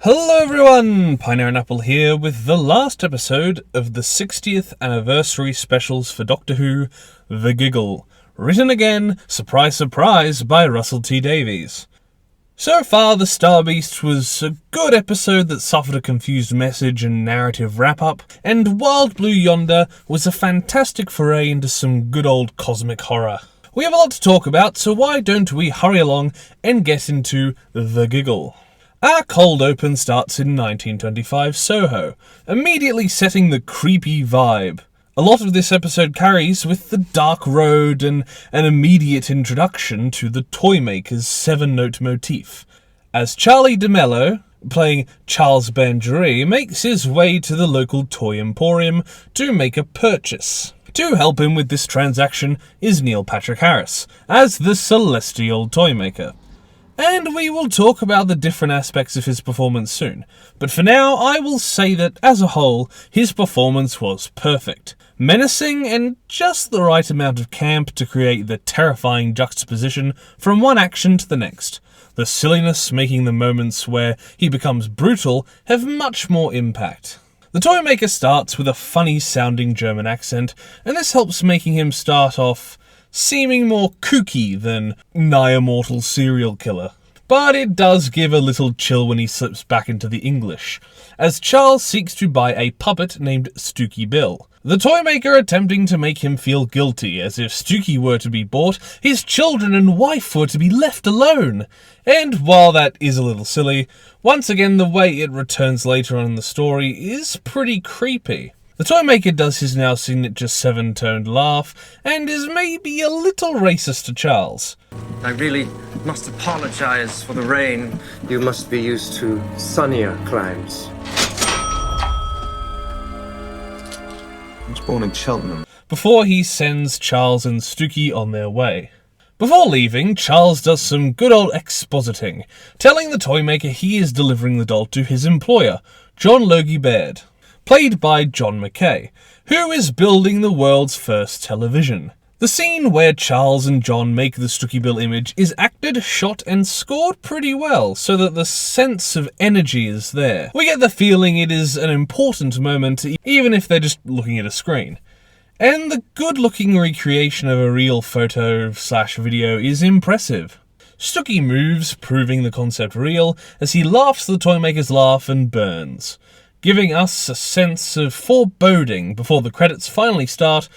Hello everyone, Pineaaronapple here with the last episode of the 60th anniversary specials for Doctor Who, The Giggle, written again, surprise surprise, by Russell T Davies. So far the Star Beast was a good episode that suffered a confused message and narrative wrap-up, and Wild Blue Yonder was a fantastic foray into some good old cosmic horror. We have a lot to talk about, so why don't we hurry along and get into The Giggle. Our cold open starts in 1925 Soho, immediately setting the creepy vibe. A lot of this episode carries with the dark road and an immediate introduction to the Toymaker's 7-note motif, as Charlie DeMello, playing Charles Bangery, makes his way to the local toy emporium to make a purchase. To help him with this transaction is Neil Patrick Harris, as the Celestial Toymaker. And we will talk about the different aspects of his performance soon. But for now, I will say that, as a whole, his performance was perfect. Menacing and just the right amount of camp to create the terrifying juxtaposition from one action to the next. The silliness making the moments where he becomes brutal have much more impact. The Toymaker starts with a funny-sounding German accent, and this helps making him start off seeming more kooky than nigh-immortal serial killer. But it does give a little chill when he slips back into the English, as Charles seeks to buy a puppet named Stooky Bill. The Toymaker attempting to make him feel guilty, as if Stooky were to be bought, his children and wife were to be left alone. And while that is a little silly, once again the way it returns later on in the story is pretty creepy. The Toymaker does his now signature 7-toned laugh, and is maybe a little racist to Charles. I really must apologize for the rain. You must be used to sunnier climes. I was born in Cheltenham. Before he sends Charles and Stooky on their way. Before leaving, Charles does some good old expositing, telling the Toymaker he is delivering the doll to his employer, John Logie Baird, played by John McKay, who is building the world's first television. The scene where Charles and John make the Stooky Bill image is acted, shot and scored pretty well, so that the sense of energy is there. We get the feeling it is an important moment, even if they're just looking at a screen. And the good-looking recreation of a real photo/video is impressive. Stooky moves, proving the concept real, as he laughs the Toymaker's laugh and burns, giving us a sense of foreboding before the credits finally start,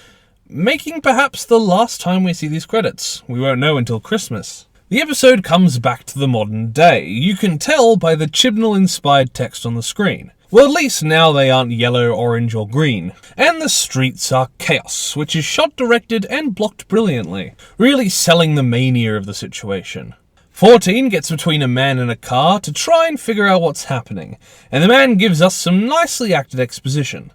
making perhaps the last time we see these credits. We won't know until Christmas. The episode comes back to the modern day. You can tell by the Chibnall-inspired text on the screen. Well, at least now they aren't yellow, orange or green. And the streets are chaos, which is shot, directed and blocked brilliantly, really selling the mania of the situation. 14 gets between a man and a car to try and figure out what's happening, and the man gives us some nicely acted exposition.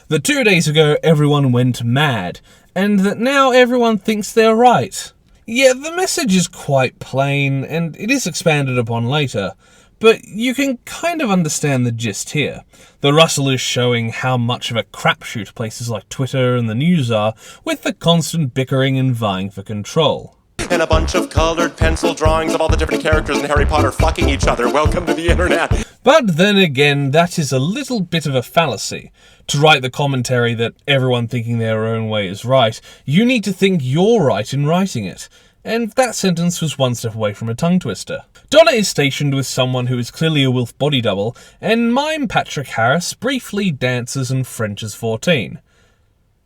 That 2 days ago everyone went mad, and that now everyone thinks they're right. Yeah, the message is quite plain, and it is expanded upon later, but you can kind of understand the gist here. The Russell is showing how much of a crapshoot places like Twitter and the news are, with the constant bickering and vying for control. And a bunch of colored pencil drawings of all the different characters in Harry Potter fucking each other. Welcome to the internet. But then again, that is a little bit of a fallacy. To write the commentary that everyone thinking their own way is right, you need to think you're right in writing it. And that sentence was one step away from a tongue twister. Donna is stationed with someone who is clearly a Wilf body double, and mime Patrick Harris briefly dances and Frenches 14.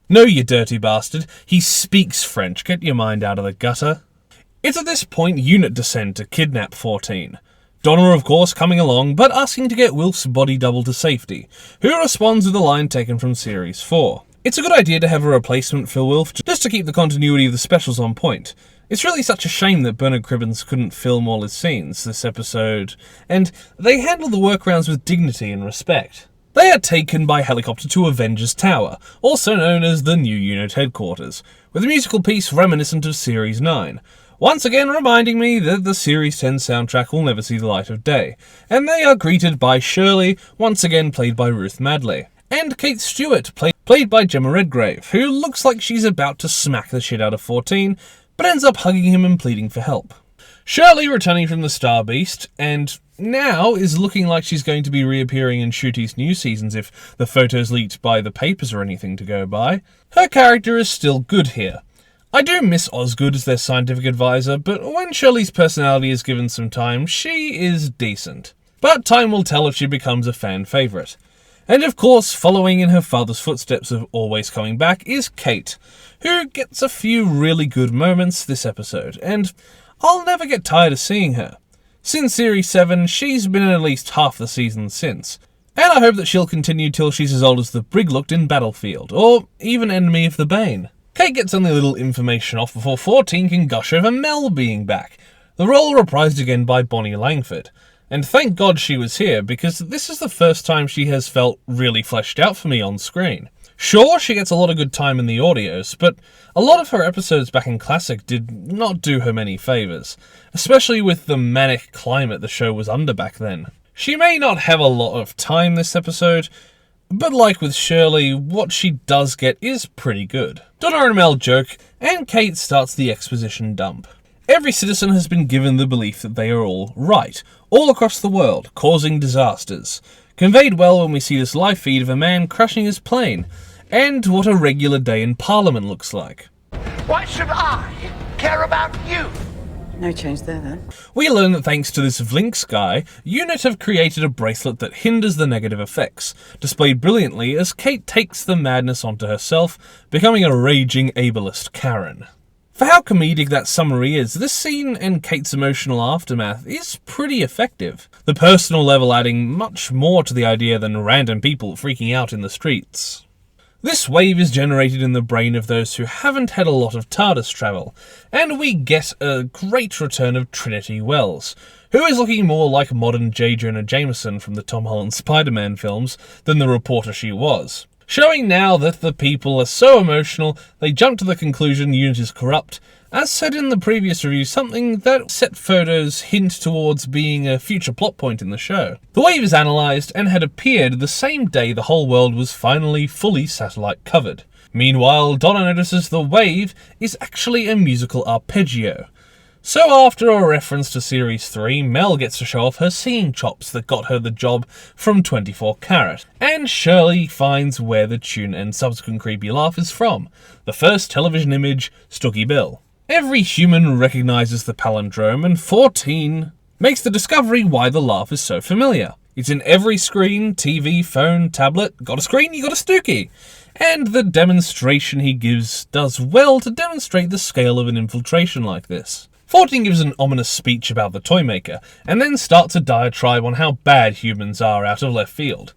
No, you dirty bastard, he speaks French, get your mind out of the gutter. It's at this point unit descend to kidnap 14. Donna, of course, coming along, but asking to get Wilf's body double to safety, who responds with a line taken from Series 4. It's a good idea to have a replacement for Wilf, just to keep the continuity of the specials on point. It's really such a shame that Bernard Cribbins couldn't film all his scenes this episode, and they handle the workarounds with dignity and respect. They are taken by helicopter to Avengers Tower, also known as the new unit headquarters, with a musical piece reminiscent of Series 9. Once again reminding me that the Series 10 soundtrack will never see the light of day, and they are greeted by Shirley, once again played by Ruth Madley, and Kate Stewart, played by Gemma Redgrave, who looks like she's about to smack the shit out of 14, but ends up hugging him and pleading for help. Shirley returning from the Star Beast, and now is looking like she's going to be reappearing in Shooty's new seasons if the photos leaked by the papers are anything to go by. Her character is still good here. I do miss Osgood as their scientific advisor, but when Shirley's personality is given some time, she is decent. But time will tell if she becomes a fan favourite. And of course, following in her father's footsteps of always coming back is Kate, who gets a few really good moments this episode, and I'll never get tired of seeing her. Since Series 7, she's been in at least half the season since, and I hope that she'll continue till she's as old as the brig looked in Battlefield, or even Enemy of the Bane. Kate gets only a little information off before 14 can gush over Mel being back, the role reprised again by Bonnie Langford. And thank God she was here, because this is the first time she has felt really fleshed out for me on screen. Sure, she gets a lot of good time in the audios, but a lot of her episodes back in Classic did not do her many favours, especially with the manic climate the show was under back then. She may not have a lot of time this episode, but like with Shirley, what she does get is pretty good. Donna and Mel joke, and Kate starts the exposition dump. Every citizen has been given the belief that they are all right, all across the world, causing disasters. Conveyed well when we see this live feed of a man crashing his plane, and what a regular day in Parliament looks like. Why should I care about you? No change there, then. We learn that thanks to this Vlinks guy, UNIT have created a bracelet that hinders the negative effects, displayed brilliantly as Kate takes the madness onto herself, becoming a raging ableist Karen. For how comedic that summary is, this scene and Kate's emotional aftermath is pretty effective, the personal level adding much more to the idea than random people freaking out in the streets. This wave is generated in the brain of those who haven't had a lot of TARDIS travel, and we get a great return of Trinity Wells, who is looking more like modern J. Jonah Jameson from the Tom Holland Spider-Man films than the reporter she was. Showing now that the people are so emotional, they jump to the conclusion UNIT is corrupt, as said in the previous review, something that set photos hint towards being a future plot point in the show. The wave is analysed and had appeared the same day the whole world was finally fully satellite covered. Meanwhile, Donna notices the wave is actually a musical arpeggio. So after a reference to Series 3, Mel gets to show off her singing chops that got her the job from 24 Carat, and Shirley finds where the tune and subsequent creepy laugh is from, the first television image, Stuggy Bill. Every human recognises the palindrome, and 14 makes the discovery why the laugh is so familiar. It's in every screen, TV, phone, tablet. Got a screen, you got a Stooky. And the demonstration he gives does well to demonstrate the scale of an infiltration like this. 14 gives an ominous speech about the Toymaker, and then starts a diatribe on how bad humans are out of left field.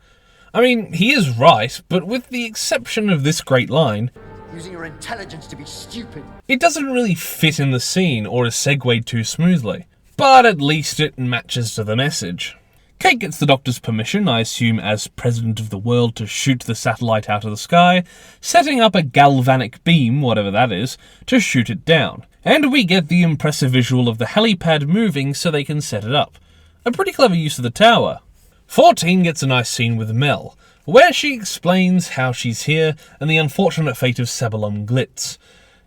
I mean, he is right, but with the exception of this great line, Using your intelligence to be stupid. it doesn't really fit in the scene or is segued too smoothly. But at least it matches to the message. Kate gets the Doctor's permission, I assume as President of the World, to shoot the satellite out of the sky, setting up a galvanic beam, whatever that is, to shoot it down. And we get the impressive visual of the helipad moving so they can set it up. A pretty clever use of the tower. 14 gets a nice scene with Mel, where she explains how she's here and the unfortunate fate of Sebulum Glitz.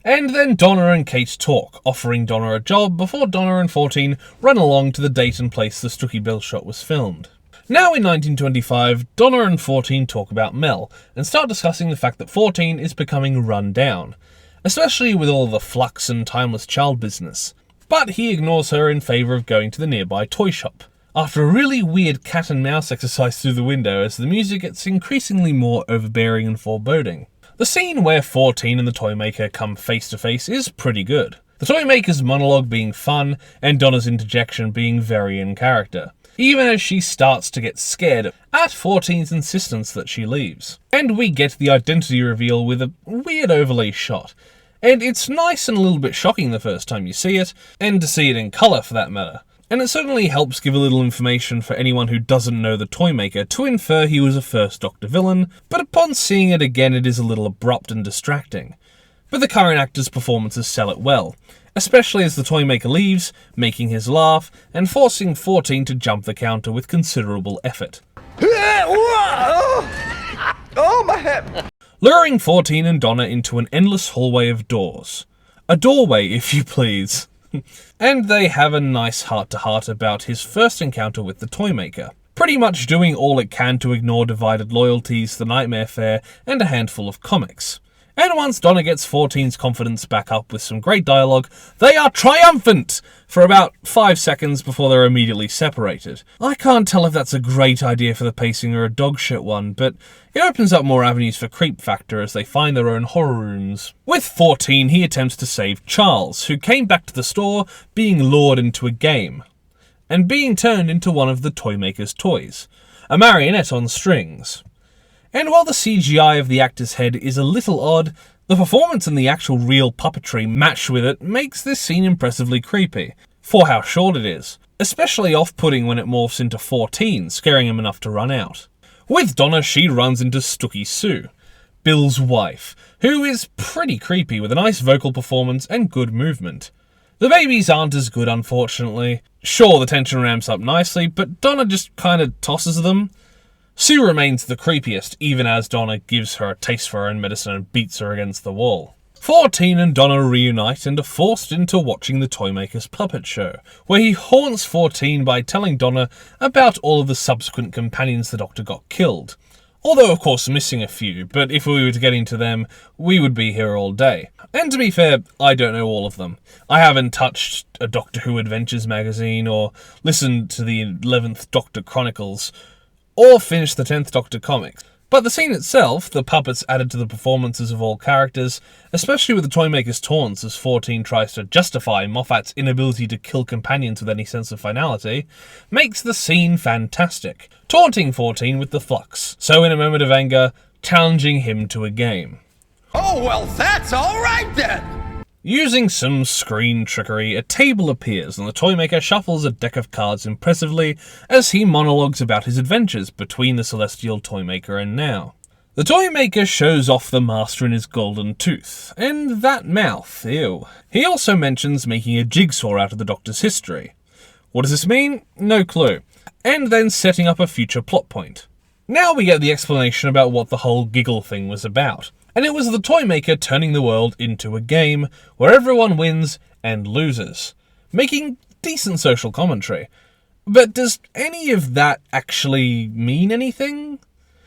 And then Donna and Kate talk, offering Donna a job before Donna and 14 run along to the date and place the Stooky Bill shot was filmed. Now in 1925, Donna and 14 talk about Mel, and start discussing the fact that 14 is becoming run down, especially with all the flux and timeless child business. But he ignores her in favour of going to the nearby toy shop, after a really weird cat and mouse exercise through the window as the music gets increasingly more overbearing and foreboding. The scene where 14 and the Toymaker come face to face is pretty good. The Toymaker's monologue being fun, and Donna's interjection being very in character, even as she starts to get scared at 14's insistence that she leaves. And we get the identity reveal with a weird overlay shot. And it's nice and a little bit shocking the first time you see it, and to see it in colour for that matter. And it certainly helps give a little information for anyone who doesn't know the Toymaker to infer he was a first Doctor villain, but upon seeing it again it is a little abrupt and distracting. But the current actor's performances sell it well, especially as the Toymaker leaves, making his laugh, and forcing 14 to jump the counter with considerable effort. Oh, my head! Luring 14 and Donna into an endless hallway of doors. A doorway, if you please. And they have a nice heart-to-heart about his first encounter with the Toymaker, pretty much doing all it can to ignore divided loyalties, the Nightmare Fair, and a handful of comics. And once Donna gets 14's confidence back up with some great dialogue, they are triumphant for about 5 seconds before they're immediately separated. I can't tell if that's a great idea for the pacing or a dogshit one, but it opens up more avenues for creep factor as they find their own horror rooms. With 14, he attempts to save Charles, who came back to the store being lured into a game, and being turned into one of the Toymaker's toys, a marionette on strings. And while the CGI of the actor's head is a little odd, the performance and the actual real puppetry matched with it makes this scene impressively creepy, for how short it is, especially off-putting when it morphs into 14, scaring him enough to run out. With Donna, she runs into Stooky Sue, Bill's wife, who is pretty creepy with a nice vocal performance and good movement. The babies aren't as good, unfortunately. Sure, the tension ramps up nicely, but Donna just kinda tosses them. Sue remains the creepiest, even as Donna gives her a taste for her own medicine and beats her against the wall. 14 and Donna reunite and are forced into watching the Toymaker's puppet show, where he haunts 14 by telling Donna about all of the subsequent companions the Doctor got killed. Although, of course, missing a few, but if we were to get into them, we would be here all day. And to be fair, I don't know all of them. I haven't touched a Doctor Who Adventures magazine, or listened to the 11th Doctor Chronicles, or finished the 10th Doctor comics. But the scene itself, the puppets added to the performances of all characters, especially with the Toymaker's taunts as 14 tries to justify Moffat's inability to kill companions with any sense of finality, makes the scene fantastic, taunting 14 with the flux, so in a moment of anger, challenging him to a game. Oh, well, that's all right then. Using some screen trickery, a table appears and the Toymaker shuffles a deck of cards impressively as he monologues about his adventures between the Celestial Toymaker and now. The Toymaker shows off the master in his golden tooth, and that mouth, ew. He also mentions making a jigsaw out of the Doctor's history. What does this mean? No clue. And then setting up a future plot point. Now we get the explanation about what the whole Giggle thing was about. And it was the Toymaker turning the world into a game where everyone wins and loses, making decent social commentary. But does any of that actually mean anything?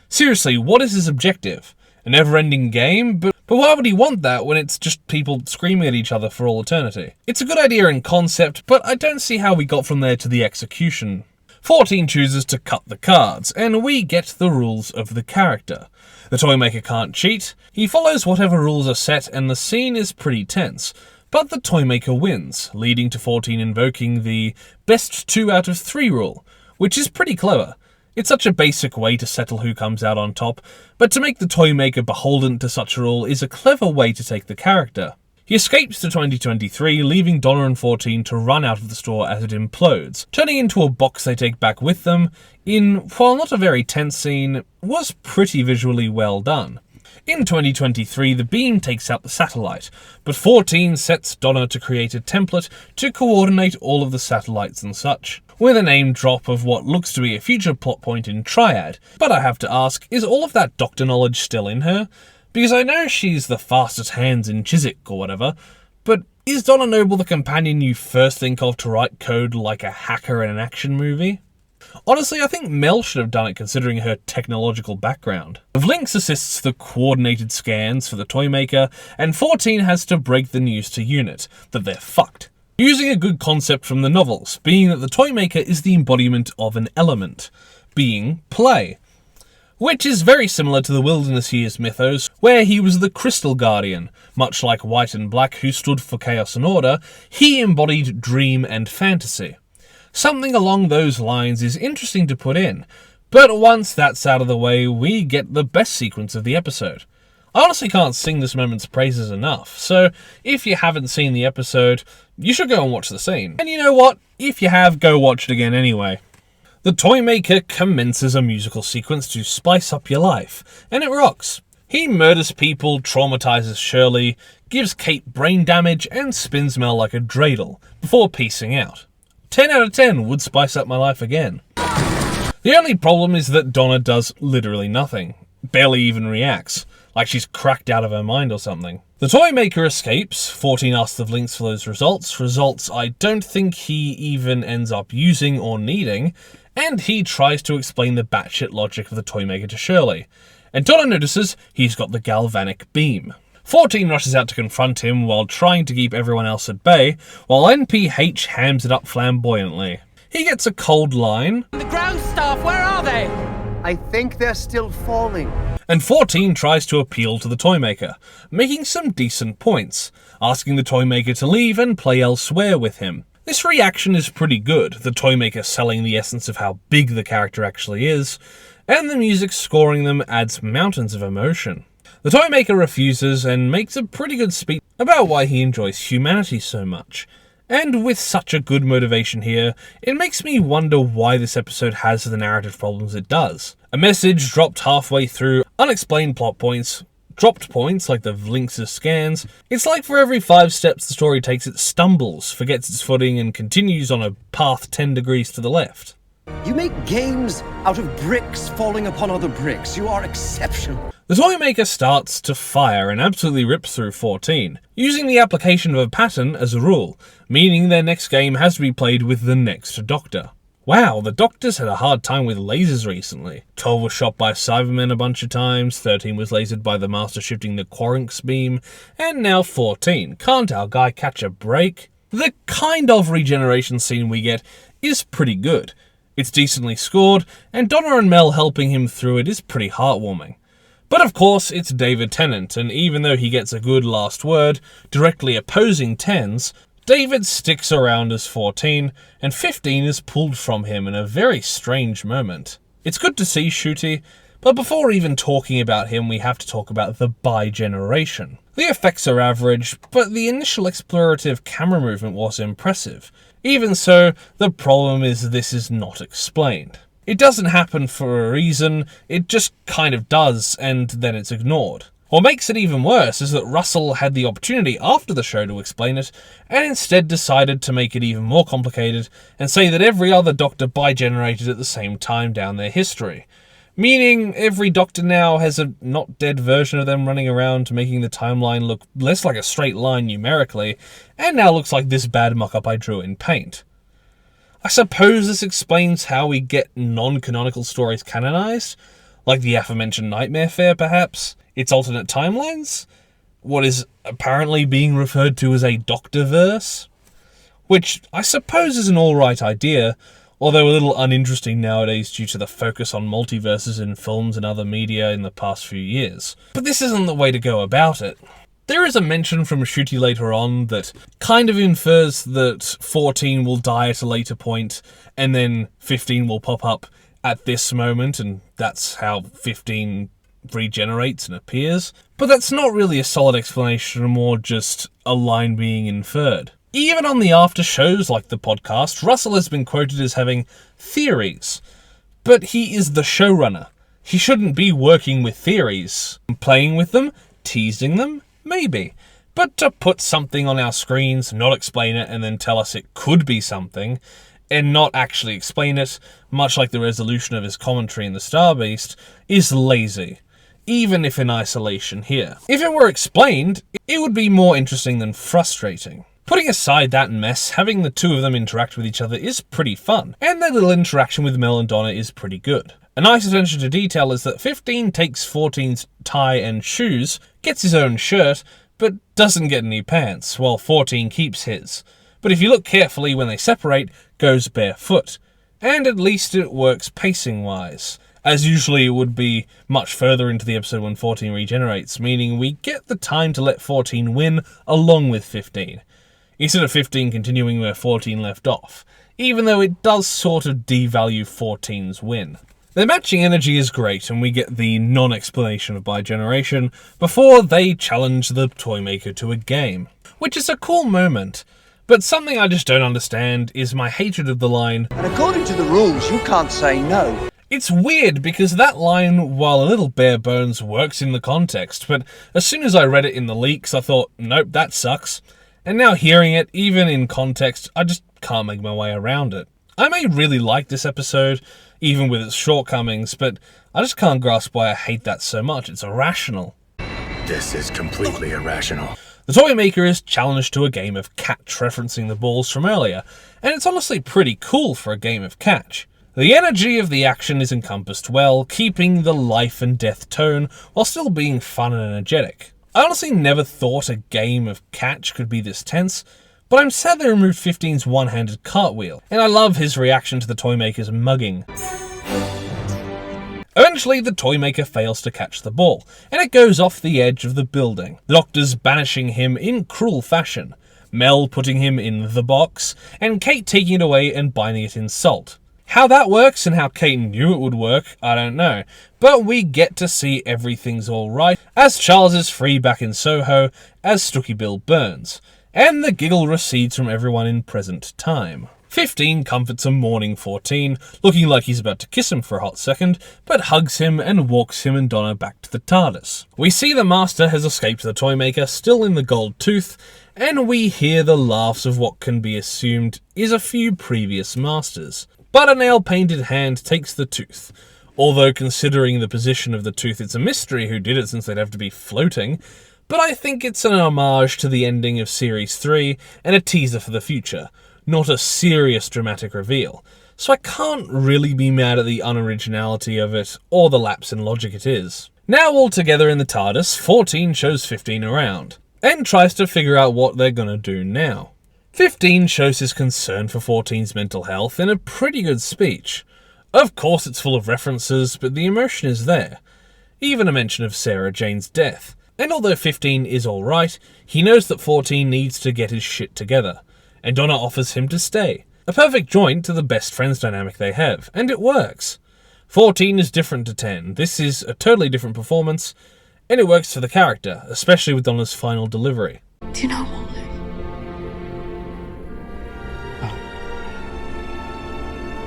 Seriously, what is his objective? A never-ending game? But why would he want that when it's just people screaming at each other for all eternity? It's a good idea in concept, but I don't see how we got from there to the execution. 14 chooses to cut the cards, and we get the rules of the character. The Toymaker can't cheat, he follows whatever rules are set, and the scene is pretty tense. But the Toymaker wins, leading to 14 invoking the best 2 out of 3 rule, which is pretty clever. It's such a basic way to settle who comes out on top, but to make the Toymaker beholden to such a rule is a clever way to take the character. He escapes to 2023, leaving Donna and 14 to run out of the store as it implodes, turning into a box they take back with them in, while not a very tense scene, was pretty visually well done. In 2023, the beam takes out the satellite, but 14 sets Donna to create a template to coordinate all of the satellites and such, with a name drop of what looks to be a future plot point in Triad. But I have to ask, is all of that Doctor knowledge still in her? Because I know she's the fastest hands in Chiswick or whatever, but is Donna Noble the companion you first think of to write code like a hacker in an action movie? Honestly, I think Mel should have done it considering her technological background. Vlinx assists the coordinated scans for the Toymaker, and 14 has to break the news to Unit that they're fucked. Using a good concept from the novels, being that the Toymaker is the embodiment of an element, being play. Which is very similar to the Wilderness Years mythos, where he was the Crystal Guardian. Much like White and Black, who stood for chaos and order, he embodied dream and fantasy. Something along those lines is interesting to put in, but once that's out of the way, we get the best sequence of the episode. I honestly can't sing this moment's praises enough, so if you haven't seen the episode, you should go and watch the scene. And you know what? If you have, go watch it again anyway. The Toymaker commences a musical sequence to spice up your life, and it rocks. He murders people, traumatizes Shirley, gives Kate brain damage, and spins Mel like a dreidel, before peacing out. 10 out of 10 would spice up my life again. The only problem is that Donna does literally nothing, barely even reacts. like she's cracked out of her mind or something. The toy maker escapes. 14 asks of links for those results I don't think he even ends up using or needing, and he tries to explain the batshit logic of the toy maker to Shirley. And Donna notices he's got the galvanic beam. 14 rushes out to confront him while trying to keep everyone else at bay, while NPH hams it up flamboyantly. He gets a cold line. The ground staff, where are they? I think they're still falling. And 14 tries to appeal to the Toymaker, making some decent points, asking the Toymaker to leave and play elsewhere with him. This reaction is pretty good, the Toymaker selling the essence of how big the character actually is, and the music scoring them adds mountains of emotion. The Toymaker refuses and makes a pretty good speech about why he enjoys humanity so much. And with such a good motivation here, it makes me wonder why this episode has the narrative problems it does. A message dropped halfway through, unexplained plot points, dropped points like the links of scans. It's like for every 5 steps the story takes, it stumbles, forgets its footing, and continues on a path 10 degrees to the left. You make games out of bricks falling upon other bricks. You are exceptional. The Toymaker starts to fire and absolutely rips through 14, using the application of a pattern as a rule, meaning their next game has to be played with the next Doctor. Wow, the Doctor's had a hard time with lasers recently. 12 was shot by Cybermen a bunch of times, 13 was lasered by the Master shifting the Quarunx beam, and now 14. Can't our guy catch a break? The kind of regeneration scene we get is pretty good. It's decently scored, and Donna and Mel helping him through it is pretty heartwarming. But of course, it's David Tennant, and even though he gets a good last word, directly opposing 10s, David sticks around as 14, and 15 is pulled from him in a very strange moment. It's good to see Ncuti, but before even talking about him, we have to talk about the bi-generation. The effects are average, but the initial explorative camera movement was impressive. Even so, the problem is this is not explained. It doesn't happen for a reason, it just kind of does, and then it's ignored. What makes it even worse is that Russell had the opportunity after the show to explain it, and instead decided to make it even more complicated, and say that every other Doctor bi-generated at the same time down their history. Meaning every Doctor now has a not dead version of them running around, making the timeline look less like a straight line numerically, and now looks like this bad mock-up I drew in paint. I suppose this explains how we get non-canonical stories canonized, like the aforementioned Nightmare Fair perhaps, its alternate timelines, what is apparently being referred to as a Doctorverse, which I suppose is an alright idea, although a little uninteresting nowadays due to the focus on multiverses in films and other media in the past few years. But this isn't the way to go about it. There is a mention from Ncuti later on that kind of infers that 14 will die at a later point, and then 15 will pop up at this moment, and that's how 15 regenerates and appears. But that's not really a solid explanation, more just a line being inferred. Even on the after shows like the podcast, Russell has been quoted as having theories. But he is the showrunner. He shouldn't be working with theories. Playing with them? Teasing them? Maybe. But to put something on our screens, not explain it, and then tell us it could be something, and not actually explain it, much like the resolution of his commentary in The Star Beast, is lazy. Even if in isolation here. If it were explained, it would be more interesting than frustrating. Putting aside that mess, having the two of them interact with each other is pretty fun, and their little interaction with Mel and Donna is pretty good. A nice attention to detail is that 15 takes 14's tie and shoes, gets his own shirt, but doesn't get any pants, while 14 keeps his. But if you look carefully when they separate, goes barefoot. And at least it works pacing-wise. As usually it would be much further into the episode when 14 regenerates, meaning we get the time to let 14 win along with 15. Instead of 15 continuing where 14 left off, even though it does sort of devalue 14's win. Their matching energy is great, and we get the non-explanation of bi-generation before they challenge the Toymaker to a game, which is a cool moment. But something I just don't understand is my hatred of the line, And according to the rules, you can't say no. It's weird because that line, while a little bare bones, works in the context, but as soon as I read it in the leaks, I thought, nope, that sucks. And now hearing it, even in context, I just can't make my way around it. I may really like this episode, even with its shortcomings, but I just can't grasp why I hate that so much. It's irrational. This is completely irrational. The toy maker is challenged to a game of catch, referencing the balls from earlier, and it's honestly pretty cool for a game of catch. The energy of the action is encompassed well, keeping the life and death tone while still being fun and energetic. I honestly never thought a game of catch could be this tense, but I'm sad they removed 15's one-handed cartwheel, and I love his reaction to the toy maker's mugging. Eventually, the toy maker fails to catch the ball, and it goes off the edge of the building, the doctors banishing him in cruel fashion, Mel putting him in the box, and Kate taking it away and binding it in salt. How that works and how Kate knew it would work, I don't know, but we get to see everything's alright as Charles is free back in Soho as Stooky Bill burns, and the giggle recedes from everyone in present time. 15 comforts a mourning 14, looking like he's about to kiss him for a hot second, but hugs him and walks him and Donna back to the TARDIS. We see the Master has escaped the toy maker, still in the gold tooth, and we hear the laughs of what can be assumed is a few previous Masters. But a nail-painted hand takes the tooth. Although considering the position of the tooth, it's a mystery who did it since they'd have to be floating, but I think it's an homage to the ending of Series 3 and a teaser for the future, not a serious dramatic reveal, so I can't really be mad at the unoriginality of it or the lapse in logic it is. Now all together in the TARDIS, 14 shows 15 around, and tries to figure out what they're gonna do now. 15 shows his concern for 14's mental health in a pretty good speech. Of course it's full of references, but the emotion is there. Even a mention of Sarah Jane's death. And although 15 is alright, he knows that 14 needs to get his shit together, and Donna offers him to stay. A perfect joint to the best friends dynamic they have, and it works. 14 is different to 10, this is a totally different performance, and it works for the character, especially with Donna's final delivery. Do you know Molly?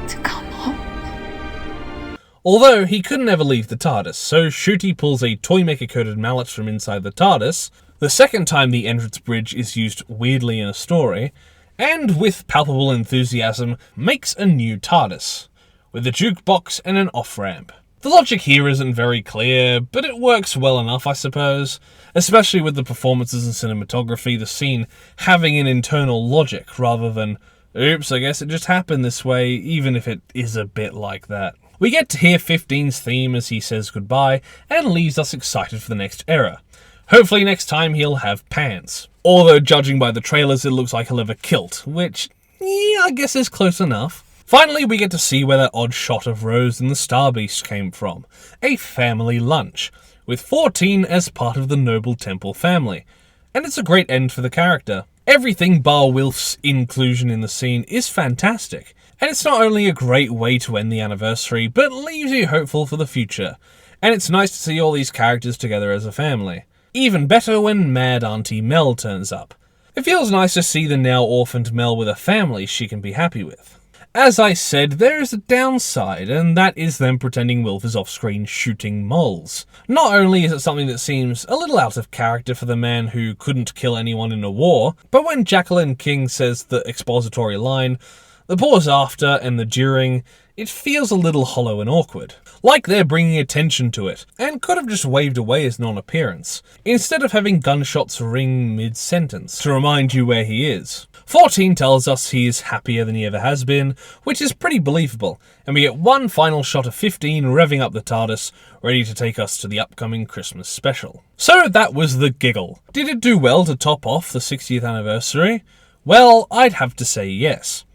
To come home. Although he couldn't ever leave the TARDIS, so Shooty pulls a Toymaker-coded mallet from inside the TARDIS, the second time the entrance bridge is used weirdly in a story, and with palpable enthusiasm makes a new TARDIS, with a jukebox and an off-ramp. The logic here isn't very clear, but it works well enough I suppose, especially with the performances and cinematography, the scene having an internal logic rather than, oops, I guess it just happened this way, even if it is a bit like that. We get to hear 15's theme as he says goodbye and leaves us excited for the next era. Hopefully next time he'll have pants. Although judging by the trailers it looks like he'll have a kilt, which, yeah, I guess is close enough. Finally we get to see where that odd shot of Rose and the Star Beast came from. A family lunch, with 14 as part of the Noble Temple family. And it's a great end for the character. Everything bar Wilf's inclusion in the scene is fantastic. And it's not only a great way to end the anniversary, but leaves you hopeful for the future. And it's nice to see all these characters together as a family. Even better when Mad Auntie Mel turns up. It feels nice to see the now orphaned Mel with a family she can be happy with. As I said, there is a downside, and that is them pretending Wilf is off-screen shooting moles. Not only is it something that seems a little out of character for the man who couldn't kill anyone in a war, but when Jacqueline King says the expository line, the pause after and the during, it feels a little hollow and awkward. Like they're bringing attention to it, and could have just waved away his non-appearance, instead of having gunshots ring mid-sentence to remind you where he is. 14 tells us he is happier than he ever has been, which is pretty believable, and we get one final shot of 15 revving up the TARDIS, ready to take us to the upcoming Christmas special. So that was the Giggle. Did it do well to top off the 60th anniversary? Well, I'd have to say yes.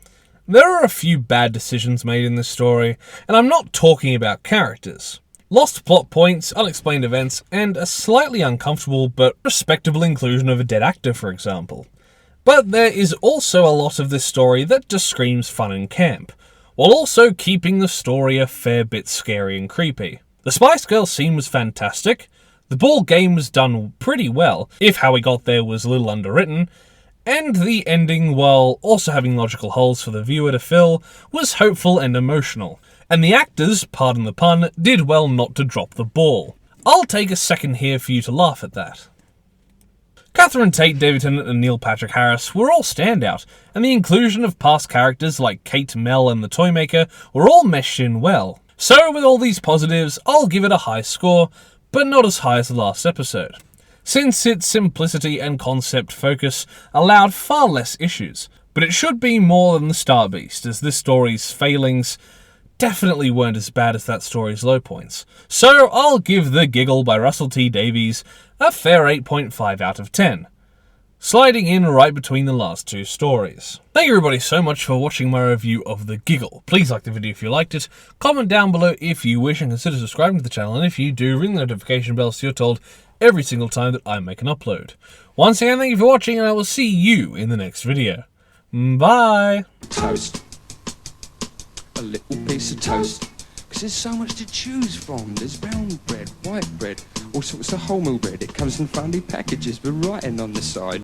There are a few bad decisions made in this story, and I'm not talking about characters. Lost plot points, unexplained events, and a slightly uncomfortable but respectable inclusion of a dead actor, for example. But there is also a lot of this story that just screams fun and camp, while also keeping the story a fair bit scary and creepy. The Spice Girls scene was fantastic, the ball game was done pretty well, if how we got there was a little underwritten, and the ending, while also having logical holes for the viewer to fill, was hopeful and emotional, and the actors, pardon the pun, did well not to drop the ball. I'll take a second here for you to laugh at that. Catherine Tate, David Tennant and Neil Patrick Harris were all standout, and the inclusion of past characters like Kate, Mel and the Toymaker were all meshed in well. So with all these positives, I'll give it a high score, but not as high as the last episode. since its simplicity and concept focus allowed far less issues. But it should be more than the Star Beast, as this story's failings definitely weren't as bad as that story's low points. So I'll give The Giggle by Russell T Davies a fair 8.5 out of 10. Sliding in right between the last two stories. Thank you everybody so much for watching my review of The Giggle. Please like the video if you liked it, comment down below if you wish, and consider subscribing to the channel, and if you do, ring the notification bell so you're told every single time that I make an upload. Once again, thank you for watching, and I will see you in the next video. Bye! Toast. A little piece of toast. Because there's so much to choose from. There's brown bread, white bread, all sorts of wholemeal bread. It comes in funny packages with writing on the side.